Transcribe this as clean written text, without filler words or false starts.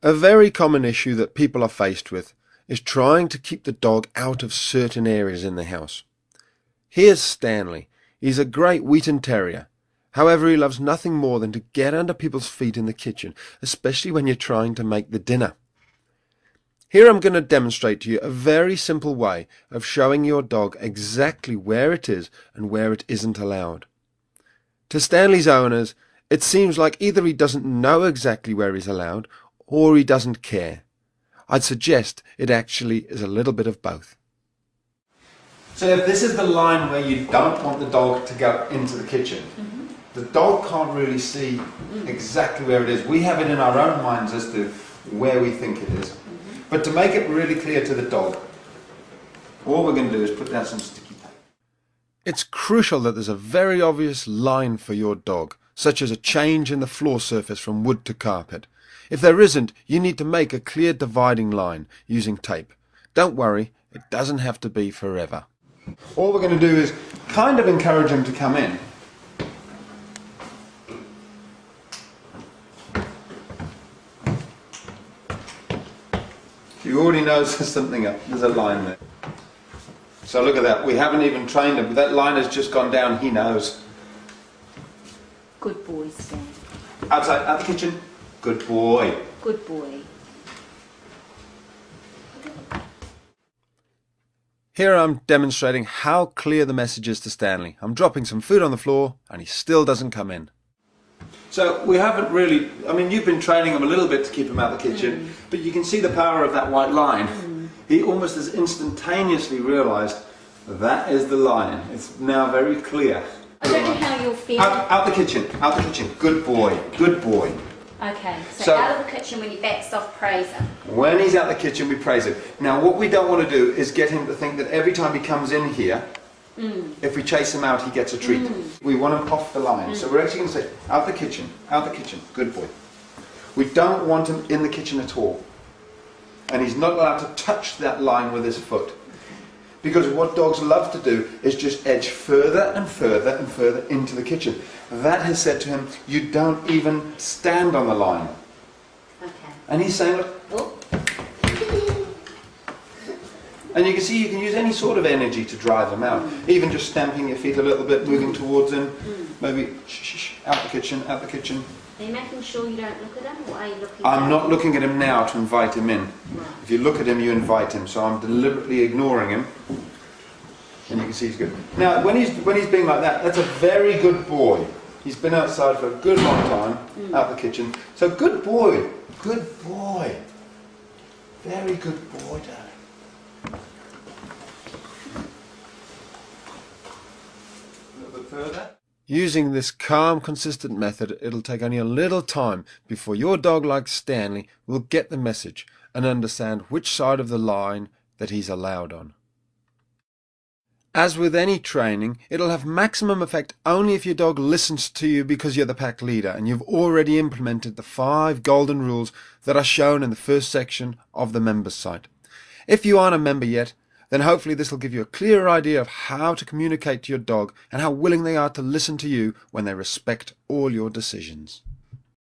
A very common issue that people are faced with is trying to keep the dog out of certain areas in the house. Here's Stanley. He's a great Wheaten Terrier. However, he loves nothing more than to get under people's feet in the kitchen, especially when you're trying to make the dinner. Here I'm going to demonstrate to you a very simple way of showing your dog exactly where it is and where it isn't allowed. To Stanley's owners, it seems like either he doesn't know exactly where he's allowed or he doesn't care. I'd suggest it actually is a little bit of both. So if this is the line where you don't want the dog to go into the kitchen, the dog can't really see exactly where it is. We have it in our own minds as to where we think it is. But to make it really clear to the dog, all we're going to do is put down some sticky tape. It's crucial that there's a very obvious line for your dog, such as a change in the floor surface from wood to carpet. If there isn't, you need to make a clear dividing line using tape. Don't worry, it doesn't have to be forever. All we're going to do is kind of encourage him to come in. He already knows there's something up. There's a line there. So look at that. We haven't even trained him. That line has just gone down. He knows. Good boy, Stan. Outside, out the kitchen. Good boy. Good boy. Here I'm demonstrating how clear the message is to Stanley. I'm dropping some food on the floor and he still doesn't come in. So we haven't really, I mean, you've been training him a little bit to keep him out of the kitchen, but you can see the power of that white line. He almost has instantaneously realised that is the line. It's now very clear. I don't know how you'll feel. Out the kitchen, out the kitchen. Good boy, good boy. Okay, so out of the kitchen when he backs off, praise him. When he's out the kitchen, we praise him. Now what we don't want to do is get him to think that every time he comes in here, if we chase him out, he gets a treat. We want him off the line. So we're actually going to say, out the kitchen, good boy. We don't want him in the kitchen at all. And he's not allowed to touch that line with his foot. Because what dogs love to do is just edge further and further and further into the kitchen. That has said to him, you don't even stand on the line. Okay. And he's saying, look, oh. And you can see you can use any sort of energy to drive him out. Even just stamping your feet a little bit, moving towards him. Maybe, shh, out the kitchen, out the kitchen. Are you making sure you don't look at him, or are you looking I'm not looking at him now to invite him in. Right. If you look at him, you invite him. So I'm deliberately ignoring him. And you can see he's good. Now, when he's being like that, that's a very good boy. He's been outside for a good long time, out the kitchen. So good boy, good boy. Very good boy, Dad. A little bit further. Using this calm, consistent method, it'll take only a little time before your dog, like Stanley, will get the message and understand which side of the line that he's allowed on. As with any training, it'll have maximum effect only if your dog listens to you because you're the pack leader and you've already implemented the 5 golden rules that are shown in the first section of the members site. If you aren't a member yet, then hopefully this will give you a clearer idea of how to communicate to your dog and how willing they are to listen to you when they respect all your decisions.